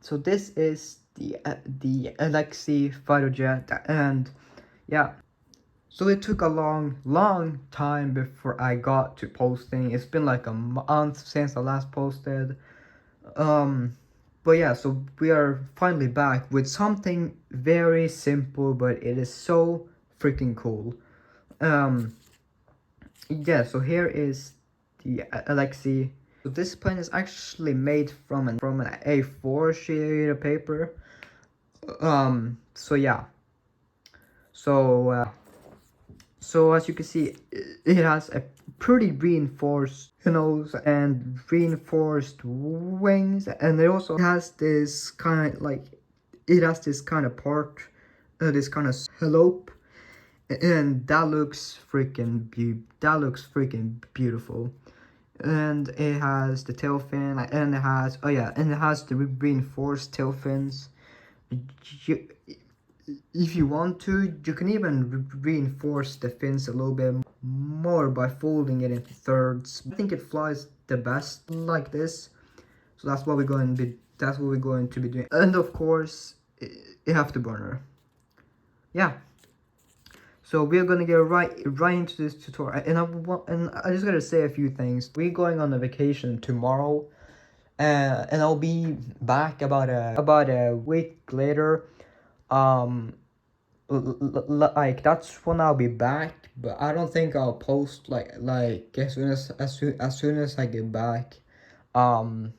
so this is the Elexi fighter jet, and yeah. So it took a long time before I got to posting. It's been like a month since I last posted. Um, but yeah, so we are finally back with something very simple, but it is so freaking cool. Um, yeah, so here is the Alexi. So this plane is actually made from an A4 sheet of paper. So yeah. So so as you can see, it has a pretty reinforced nose and reinforced wings, and it also has this kind of like, it has this kind of part, this kind of slope, and that looks freaking beautiful. And it has the tail fin, and it has, oh yeah, and it has the reinforced tail fins. You, if you want to, you can even reinforce the fins a little bit more by folding it into thirds. I think it flies the best like this, so that's what we're going to be. That's what we're going to be doing. And of course, it have the burner. Yeah. So we're gonna get right into this tutorial, and I just gotta say a few things. We're going on a vacation tomorrow, and I'll be back about a week later. Um, like that's when I'll be back, but I don't think I'll post like as soon as I get back. Um,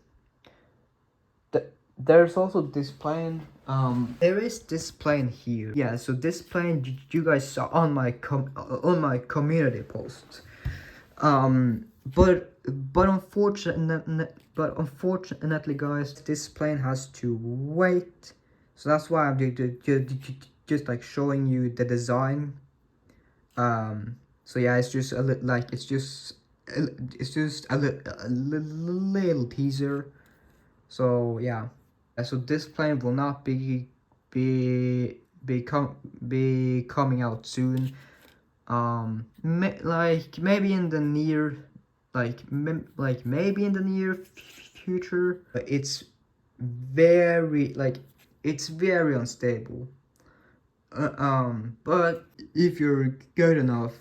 there's also this plane. There is this plane here. Yeah, so this plane you guys saw on my community post. But unfortunately, guys, this plane has to wait. So that's why I'm just like showing you the design. So yeah, it's just a like it's just a little teaser. So yeah. So this plane will not be coming out soon. Like maybe in the near, maybe in the near future. But it's very it's very unstable. But if you're good enough,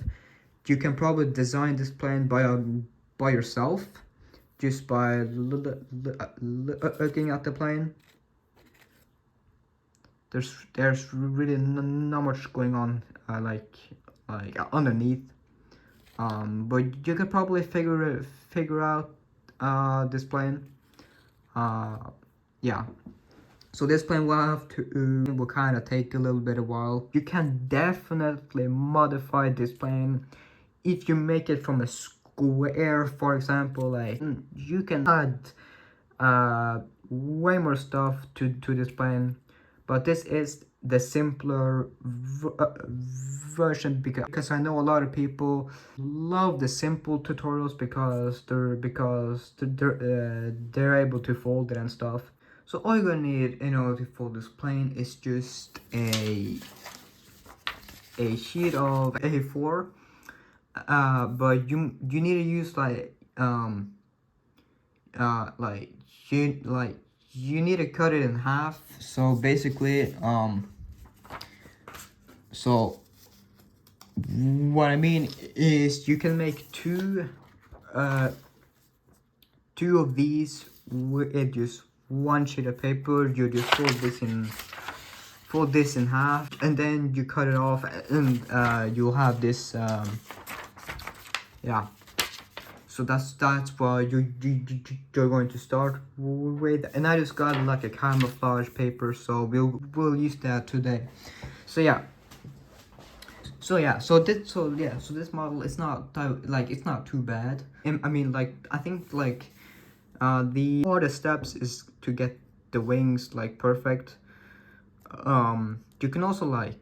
you can probably design this plane by yourself, just by looking at the plane. There's really not much going on like underneath. But you could probably figure out this plane. Yeah. So this plane will kind of take a little bit of while. You can definitely modify this plane if you make it from a square, for example. Like you can add way more stuff to this plane, but this is the simpler version, because I know a lot of people love the simple tutorials because they're able to fold it and stuff. So all you're gonna need in order to fold this plane is just a sheet of A4, but you need to use you need to cut it in half. So basically, so what I mean is you can make two of these with just one sheet of paper. You just fold this in half, and then you cut it off, and you'll have this yeah. So that's what you're going to start with, and I just got like a camouflage paper, so we'll use that today. So yeah. So this model is not it's not too bad. I mean, like, I think like the hardest steps is to get the wings like perfect. You can also like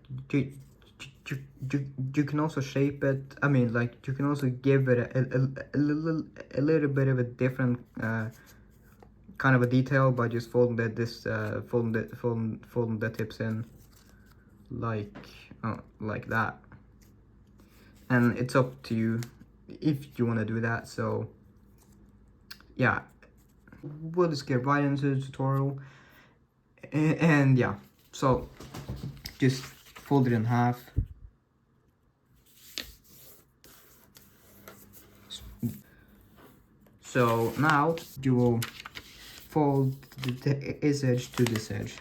you can also shape it. I mean, like, you can also give it a little bit of a different kind of a detail by just folding the tips in like that. And it's up to you if you want to do that. So yeah, we'll just get right into the tutorial. And yeah, so just fold it in half. So now you will fold this edge to this edge.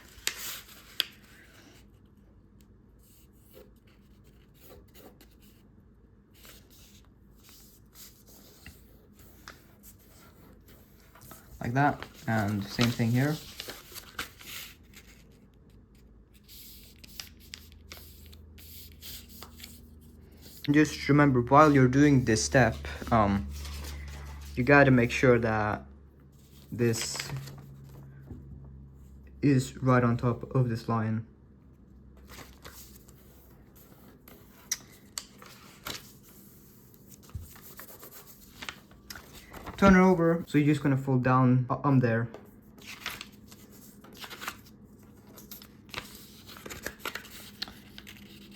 Like that, and same thing here. Just remember, while you're doing this step, you gotta make sure that this is right on top of this line. Turn it over, so you're just gonna fold down there.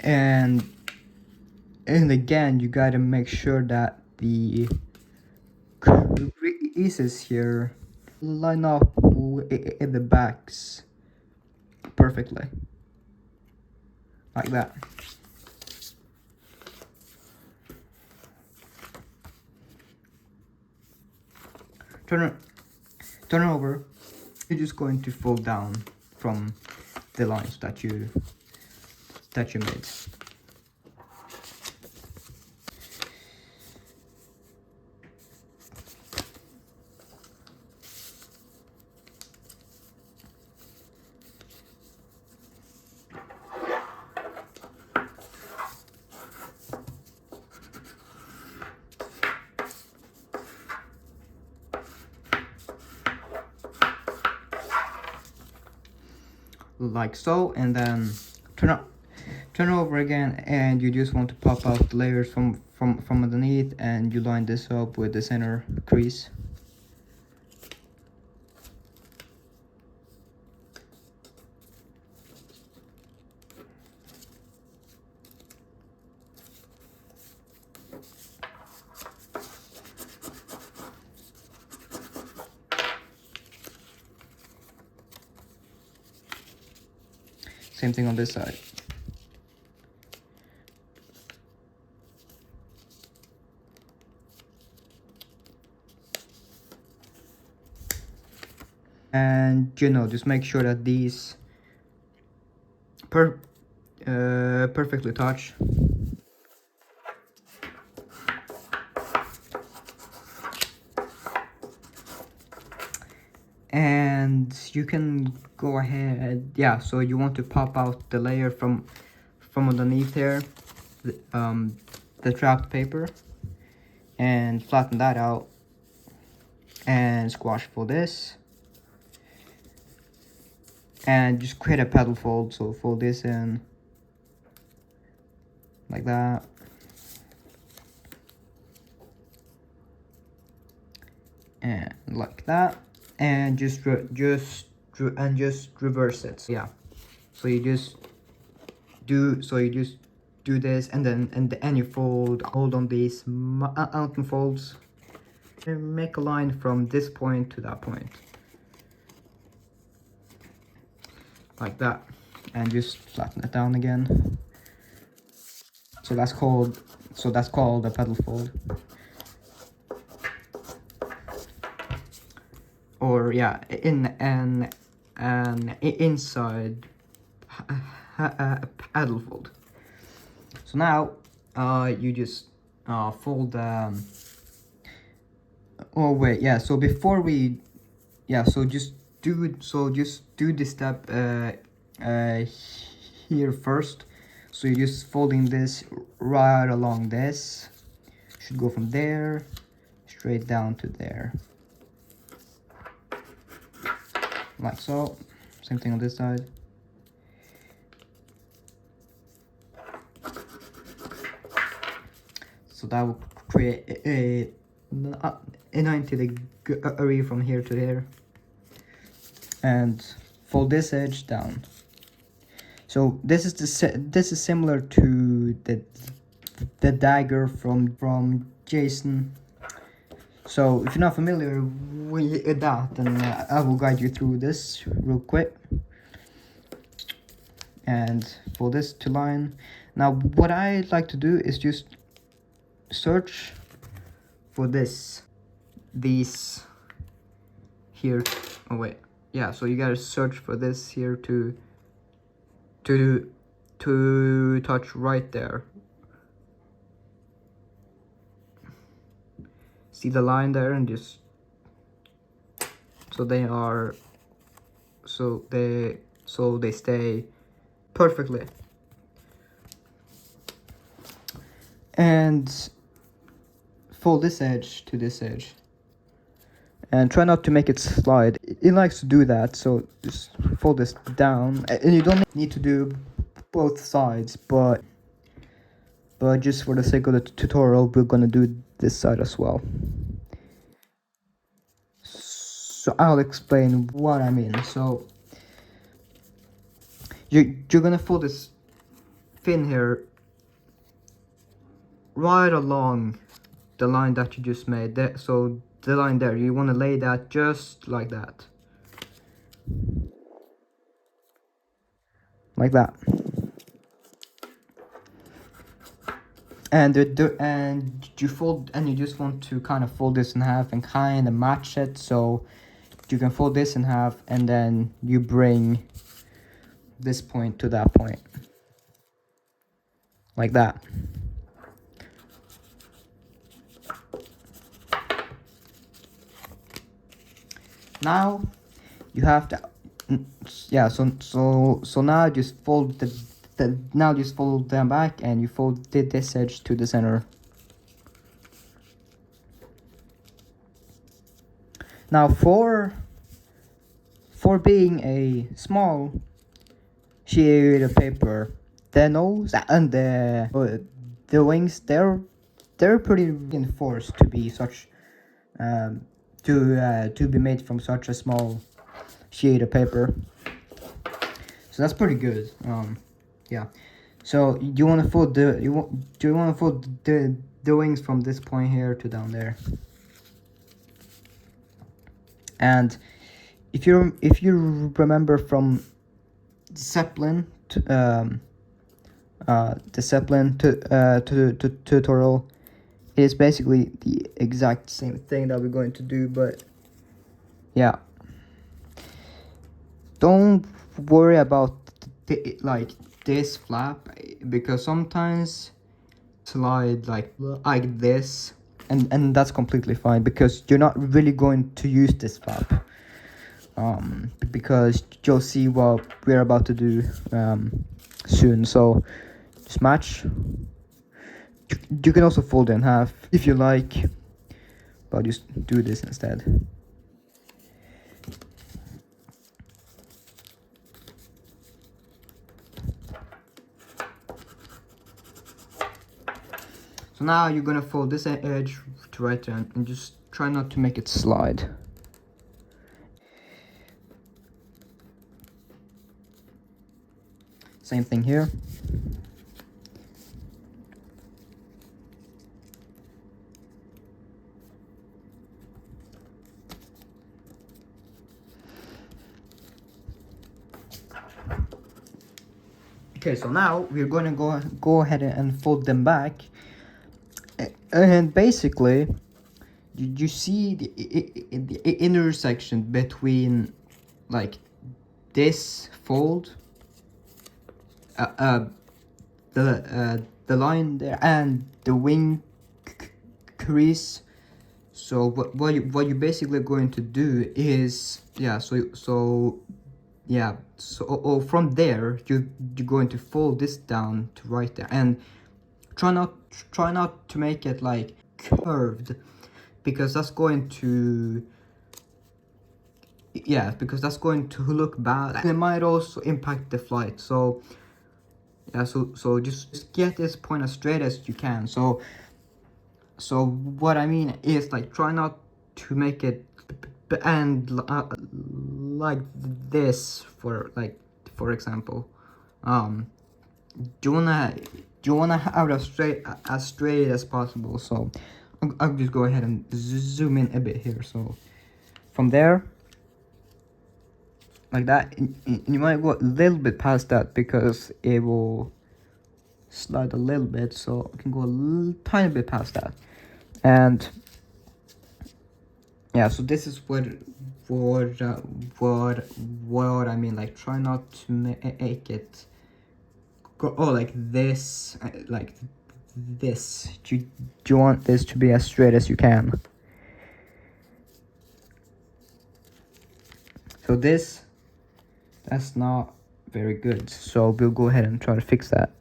And again, you gotta make sure that the creases here line up in the backs perfectly, like that. Turn it over. You're just going to fold down from the lines that you made. Like so, and then turn over again, and you just want to pop out the layers from underneath, and you line this up with the center crease. Same thing on this side. And just make sure that these perfectly touch. And you can go ahead, yeah, so you want to pop out the layer from underneath here, the trapped paper, and flatten that out, and squash for this, and just create a pedal fold. So fold this in like that, and like that, and just reverse it. So yeah, so you just do this, and then you hold on these mountain folds, and make a line from this point to that point, like that, and just flatten it down again. So that's called a pedal fold, or yeah, in an inside pedal fold. So now you just fold. Oh wait, yeah. So before we, yeah. So just do this step here first. So you're just folding this right along this. Should go from there straight down to there, like so. Same thing on this side. So that will create a 90-degree from here to here, and fold this edge down. So this is similar to the dagger from Jason. So if you're not familiar with that, then I will guide you through this real quick. and for this to line. Now what I like to do is just search for these here. Oh wait, yeah, so you gotta search for this here to touch right there. See the line there, and just so they stay perfectly. And fold this edge to this edge, and try not to make it slide. It likes to do that, so just fold this down, and you don't need to do both sides, but just for the sake of the tutorial, we're gonna do this side as well. So I'll explain what I mean. So you're gonna fold this fin here right along the line that you just made there. So the line there, you want to lay that just like that, like that. And you fold, and you just want to kind of fold this in half and kind of match it, so you can fold this in half, and then you bring this point to that point, like that. Now you have to, yeah. So now just fold now just fold them back, and you fold this edge to the center. Now for being a small sheet of paper, the nose and the wings, they're pretty reinforced to be such to be made from such a small sheet of paper. So that's pretty good. Yeah. So you want to fold the wings from this point here to down there. And if you remember from Zeppelin the Zeppelin tutorial, is basically the exact same thing that we're going to do, but yeah, don't worry about like this flap, because sometimes slide like this, and that's completely fine, because you're not really going to use this flap, because you'll see what we're about to do soon. So just match. You can also fold it in half if you like, but just do this instead. So now you're gonna fold this edge to right there, and just try not to make it slide. Same thing here. Okay, so now we're going to go ahead and fold them back, and basically you see the intersection between like this fold, the line there, and the wing crease. So what you're basically going to do is, yeah, so from there you're going to fold this down to right there, and try not to make it like curved, because that's going to, yeah, because that's going to look bad, and it might also impact the flight. So yeah, so just get this point as straight as you can. So what I mean is, like, try not to make it and like this, for example. You wanna have it as straight as possible. So I'll just go ahead and zoom in a bit here. So from there, like that. You might go a little bit past that because it will slide a little bit, so you can go a tiny bit past that. And yeah, so this is what I mean. Like, try not to make it go like this, like this. You want this to be as straight as you can. So that's not very good. So we'll go ahead and try to fix that.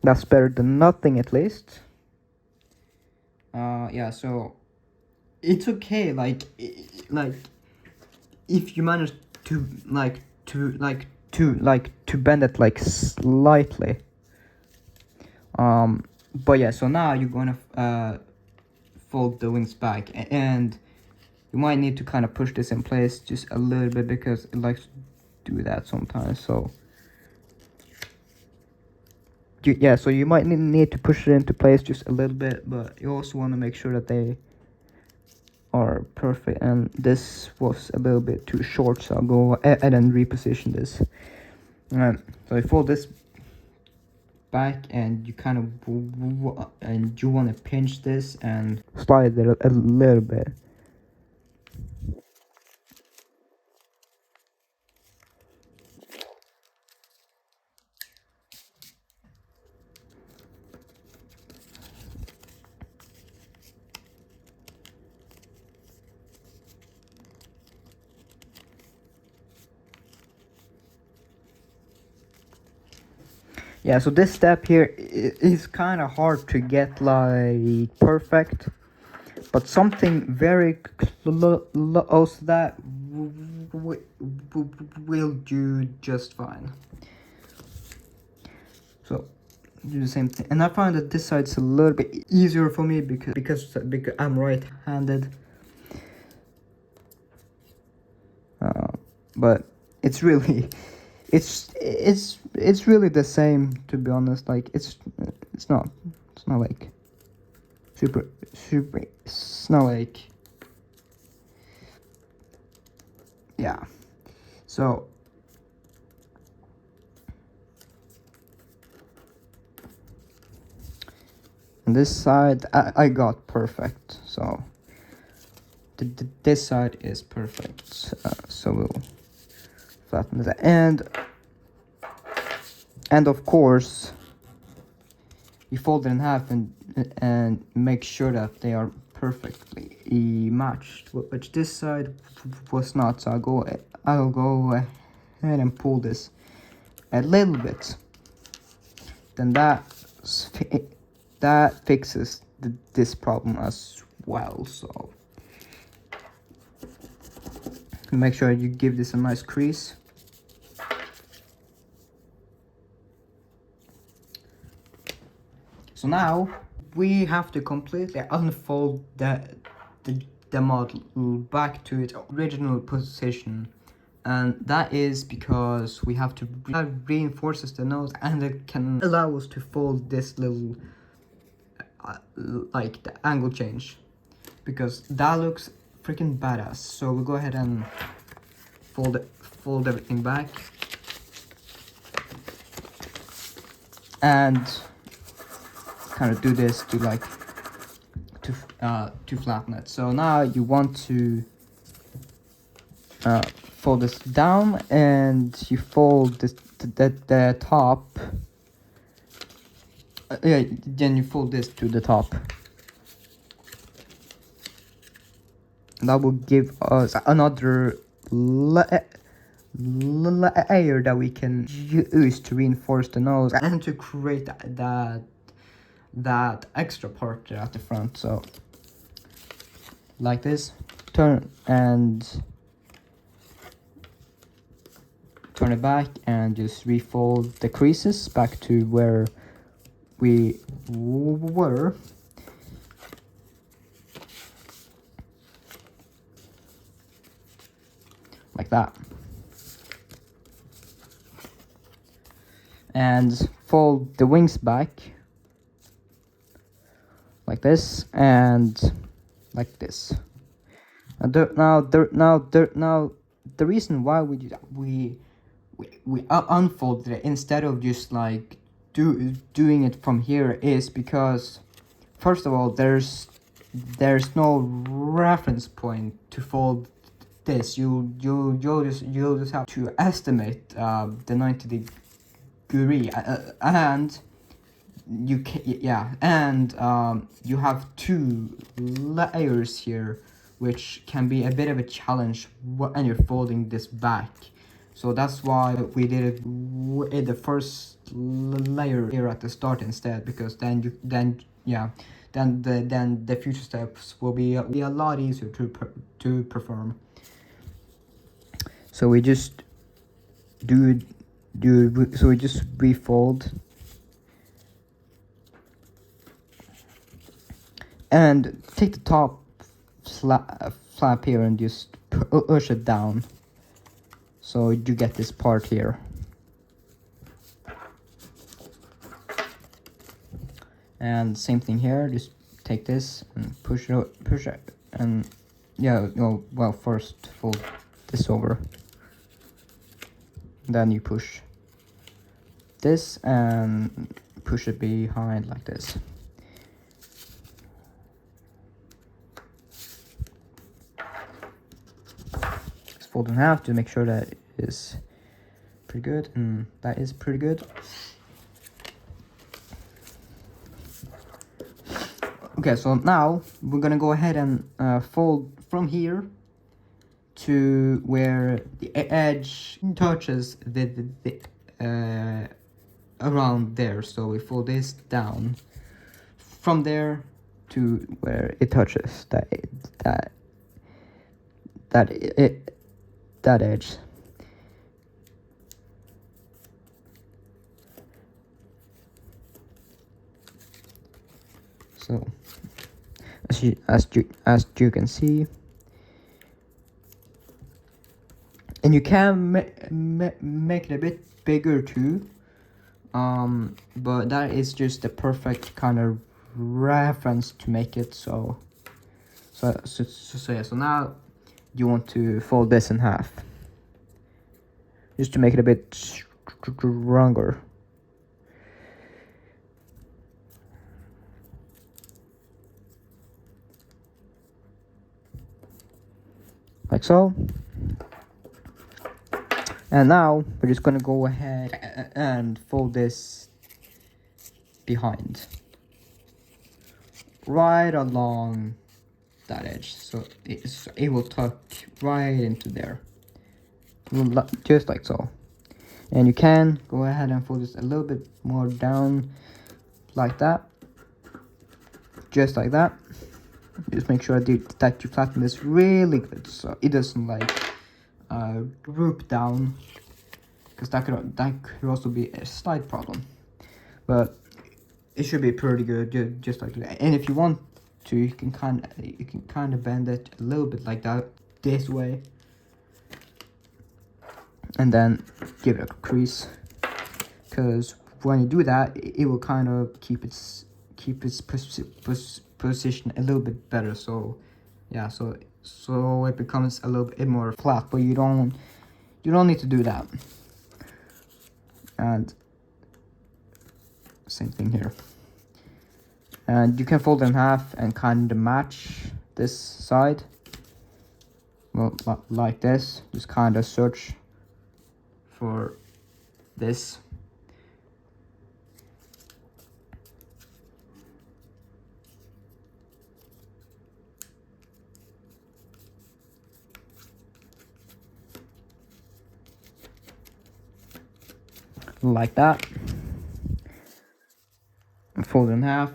That's better than nothing, at least. Yeah, so it's okay, like if you manage to to bend it like slightly. But yeah, so now you're gonna fold the wings back, and you might need to kind of push this in place just a little bit because it likes to do that sometimes. So yeah, so you might need to push it into place just a little bit, but you also want to make sure that they are perfect. And this was a little bit too short, so I'll go and then reposition this. So I fold this back, and you kind of and you want to pinch this and slide it a little bit. Yeah, so this step here is kind of hard to get like perfect, but something very close to that will do just fine. So do the same thing, and I find that this side's a little bit easier for me because I'm right-handed. But it's really it's really the same, to be honest. Like it's not like super it's not like, yeah. So on this side I got perfect, so this side is perfect. So we'll flatten that, and of course you fold it in half and make sure that they are perfectly matched, which this side was not. So I'll go ahead and pull this a little bit, then that fixes this problem as well. So make sure you give this a nice crease. So now we have to completely unfold the model back to its original position, and that is because we have to reinforces the nose, and it can allow us to fold this little like the angle change, because that looks freaking badass. So we'll go ahead and fold everything back, and kind of do this to like to flatten it. So now you want to fold this down, and you fold this the top. Yeah, then you fold this to the top. That will give us another layer that we can use to reinforce the nose and to create that extra part at the front. So like this, turn it back, and just refold the creases back to where we were. Like that. and fold the wings back like this and like this. Now the reason why we do that, we unfolded it instead of just like doing it from here is because, first of all, there's no reference point to fold this. You'll just have to estimate the 90 degree and you can, yeah, and you have two layers here, which can be a bit of a challenge when you're folding this back. So that's why we did it with the first layer here at the start instead, because then the future steps will be a lot easier to perform. So we just so we just refold and take the top flap here and just push it down, so you get this part here. And same thing here, just take this and push it, and yeah, no, well, first fold this over, then you push this and push it behind like this. Just fold in half to make sure that it is pretty good, and that is pretty good. Okay, so now we're gonna go ahead and fold from here to where the edge touches the around there. So we fold this down from there to where it touches that edge. So as you can see, and you can make it a bit bigger too, but that is just the perfect kind of reference to make it so yeah. So now you want to fold this in half just to make it a bit stronger. Like so. And now we're just gonna go ahead and fold this behind, right along that edge, so it will tuck right into there, just like so. And you can go ahead and fold this a little bit more down, like that, just like that. Just make sure that you flatten this really good, so it doesn't like droop down, because that could also be a slight problem. But it should be pretty good, just like that. And if you want to, you can kind of bend it a little bit like that, this way, and then give it a crease, because when you do that, it will kind of keep its position a little bit better. So yeah, so it becomes a little bit more flat, but you don't need to do that. And same thing here. And you can fold it in half and kind of match this side, well, like this. Just kind of search for this. Like that. And fold it in half.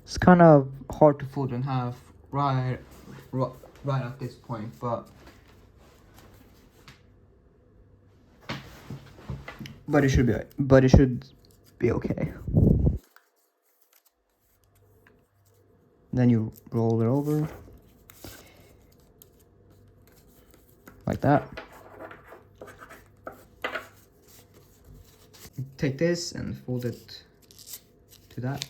It's kind of hard to fold in half right at this point, but it should be okay. Then you roll it over like that. Take this and fold it to that.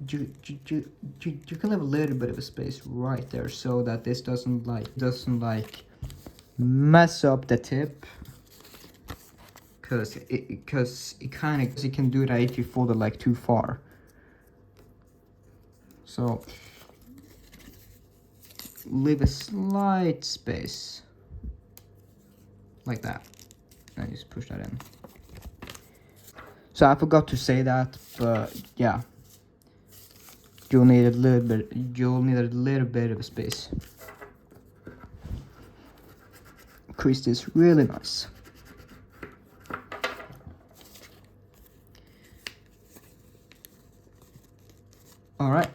You can leave a little bit of a space right there so that this doesn't like mess up the tip, because it can do that if you fold it like too far. So leave a slight space like that and just push that in. So I forgot to say that, but yeah, you'll need a little bit of a space. Crease this really nice. All right.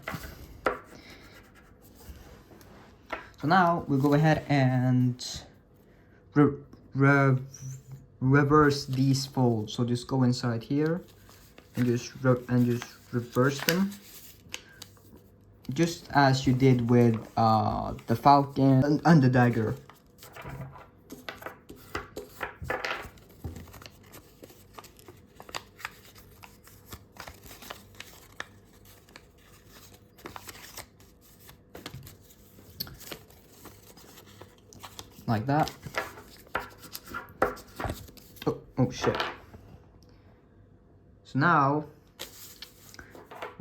So now we'll go ahead and reverse these folds. So just go inside here and just reverse them, just as you did with the falcon and the dagger. Like that. Oh shit. So now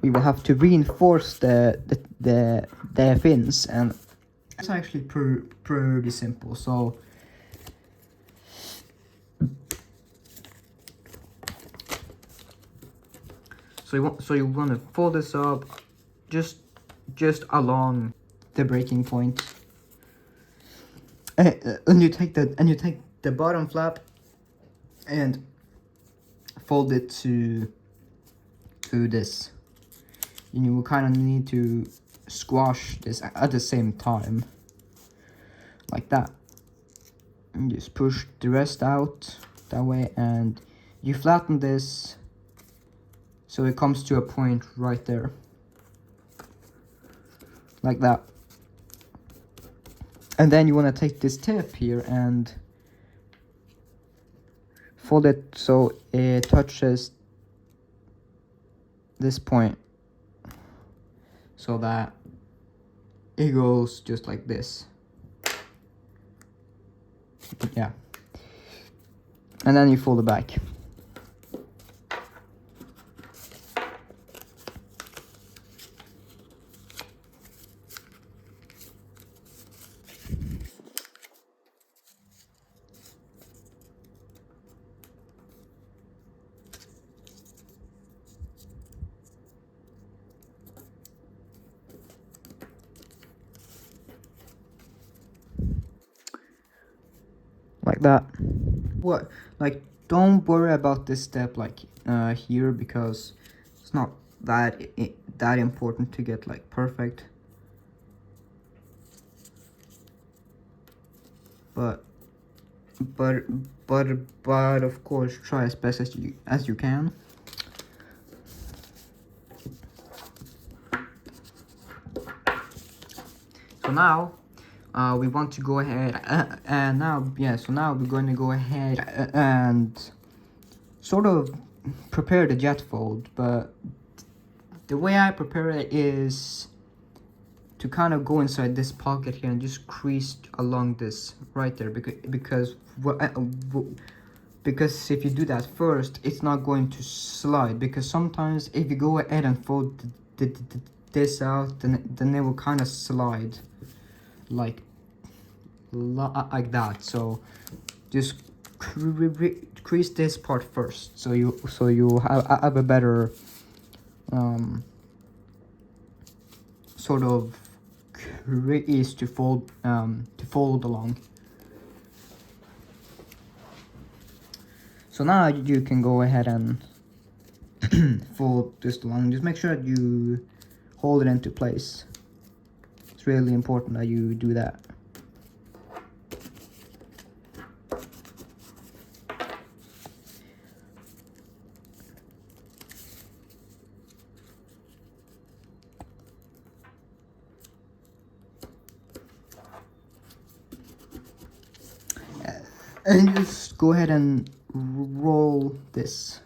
we will have to reinforce the fins, and it's actually pretty simple. So you want to fold this up just along the breaking point. And you take the bottom flap and fold it to this. And you will kind of need to squash this at the same time, like that. And just push the rest out that way, and you flatten this so it comes to a point right there, like that. And then you want to take this tip here and fold it so it touches this point, so that it goes just like this. Yeah. And then you fold it back. Like that. What, like, don't worry about this step like here, because it's not that important to get like perfect, but of course try as best as you can. So now we want to go ahead and now we're going to go ahead and sort of prepare the jet fold. But the way I prepare it is to kind of go inside this pocket here and just crease along this right there, because if you do that first, it's not going to slide, because sometimes if you go ahead and fold this out, then it will kind of slide like that. So just crease this part first, so you have a better sort of crease to fold along. So now you can go ahead and fold this along. Just make sure that you hold it into place. It's really important that you do that. And just go ahead and roll this.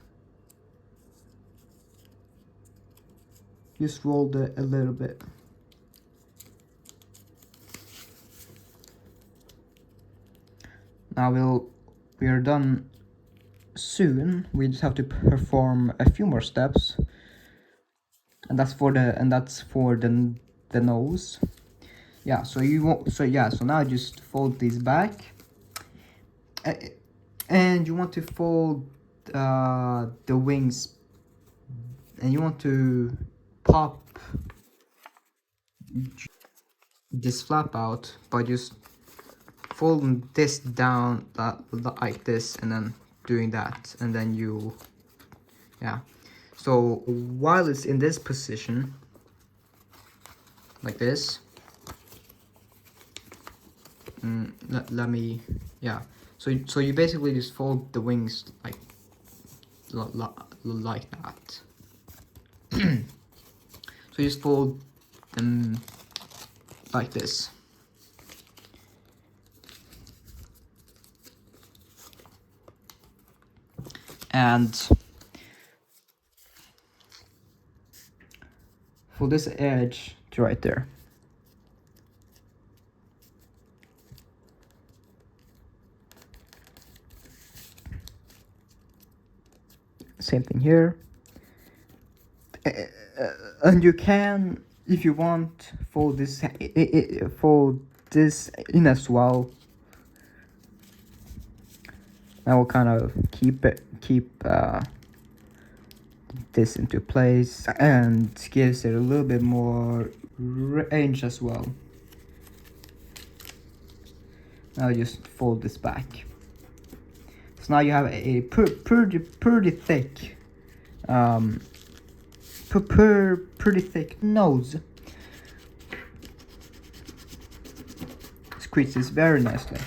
Just roll it a little bit. Now we're done soon. We just have to perform a few more steps, and that's for the nose. Yeah, so you want so now just fold these back, and you want to fold the wings, and you want to pop this flap out by just folding this down like this, and then doing that, and then so while it's in this position like this, let me so you basically just fold the wings like that. So you just fold them like this. And for this edge to right there. Same thing here. And you can, if you want, fold this in as well. That will kind of keep this into place and gives it a little bit more range as well. Now just fold this back. So now you have a pretty thick pretty thick nose. Squeezes very nicely.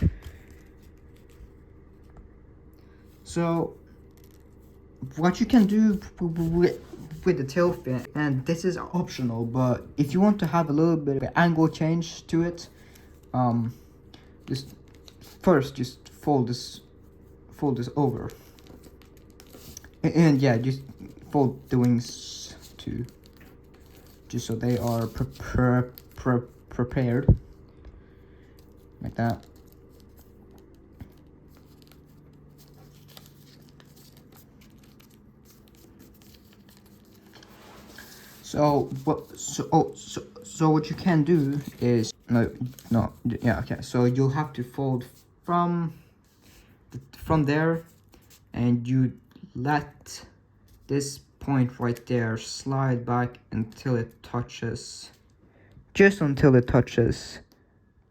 So what you can do with the tail fin, and this is optional, but if you want to have a little bit of an angle change to it, just fold this over, and yeah, just fold the wings too, just so they are prepared like that. So what you can do is so you'll have to fold from there, and you let this point right there slide back until it touches, just until it touches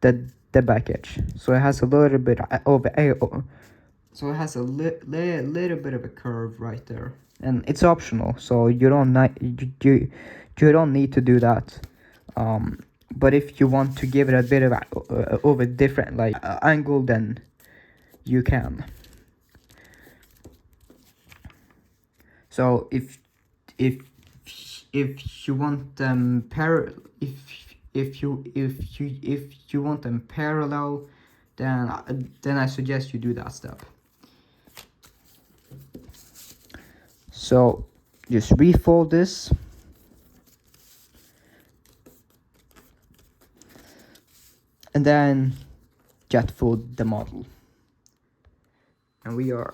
the back edge. So it has a little bit of so it has a little bit of a curve right there, and it's optional, so you don't need to do that. But if you want to give it a bit of a different angle, then you can. So if you want them if you want them parallel, then I suggest you do that step. So just refold this, and then jet fold the model, and we are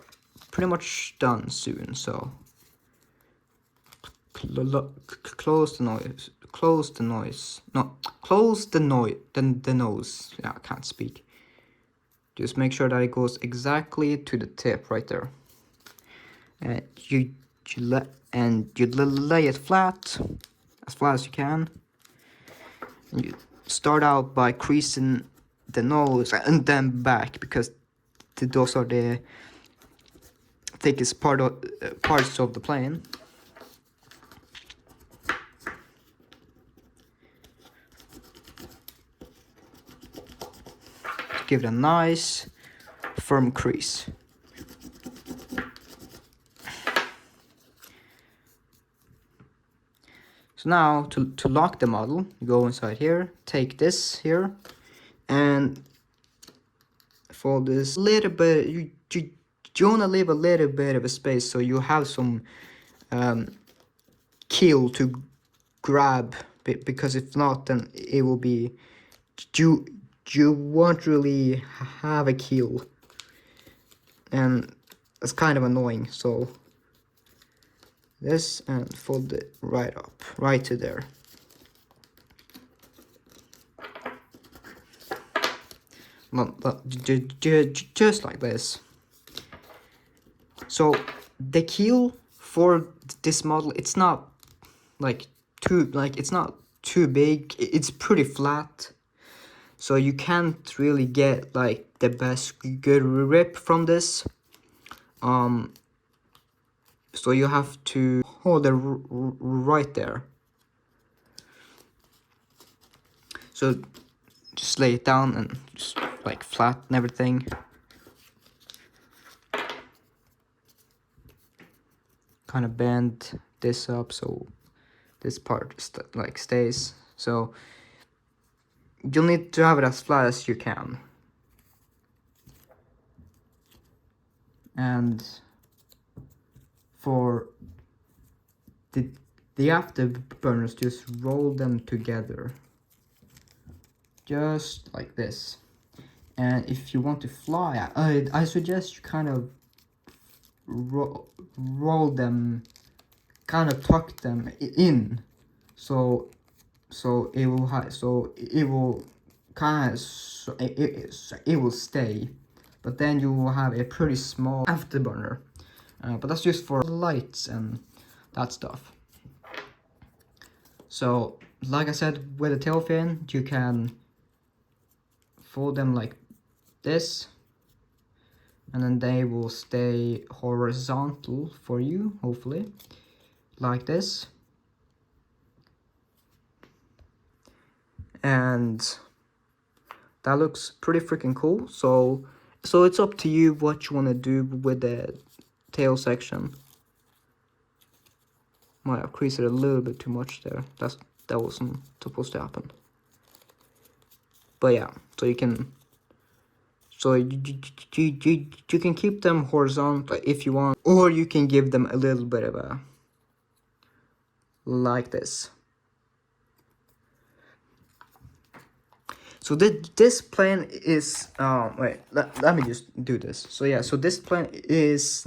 pretty much done soon. So close the nose. Yeah, I can't speak. Just make sure that it goes exactly to the tip right there, and you lay it flat as you can. And you start out by creasing the nose and then back, because those are the thickest parts of the plane. Give it a nice firm crease. So now to lock the model, you go inside here, take this here, and fold this a little bit. You want to leave a little bit of a space so you have some keel to grab, because if not, then it will be you won't really have a keel, and it's kind of annoying. So this, and fold it right up, right to there. Just like this. So the keel for this model, it's not like it's not too big. It's pretty flat, so you can't really get like the best good grip from this. So you have to hold it right there. So just lay it down and just like flatten everything. Kind of bend this up so this part like stays. So you'll need to have it as flat as you can. And for the afterburners, just roll them together, just like this. And if you want to fly, I suggest you kind of roll them, kind of tuck them in, so it will kind of it will stay, but then you will have a pretty small afterburner. But that's just for lights and that stuff. So like I said, with a tail fin, you can fold them like this, and then they will stay horizontal for you, hopefully, like this. And that looks pretty freaking cool. So it's up to you what you want to do with the tail section. Might have creased it a little bit too much there. That wasn't supposed to happen. But yeah, so you can you can keep them horizontal if you want, or you can give them a little bit of a like this. So this plane is wait, let me just do this. So yeah, so this plane is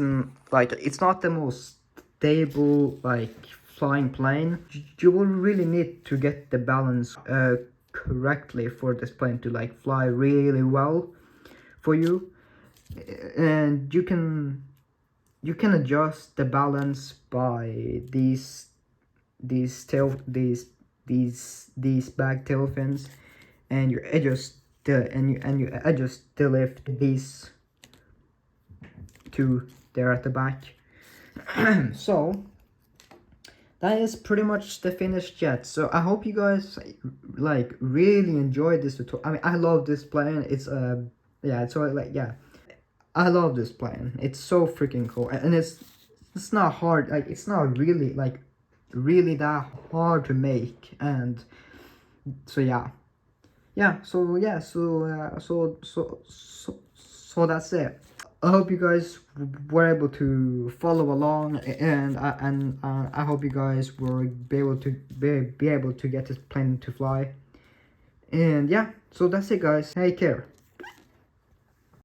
like, it's not the most stable like flying plane. You will really need to get the balance correctly for this plane to like fly really well for you. And you can adjust the balance by these back tail fins, and you adjust the lift these two there at the back. So that is pretty much the finished jet. So I hope you guys like really enjoyed this tutorial. I mean, I love this plane. It's yeah, it's like, yeah, I love this plane. It's so freaking cool, and it's not hard. Like, it's not really like really that hard to make. And so yeah, so that's it. I hope you guys were able to follow along, and I hope you guys will be able to get this plane to fly. And yeah, so that's it, guys. Take care.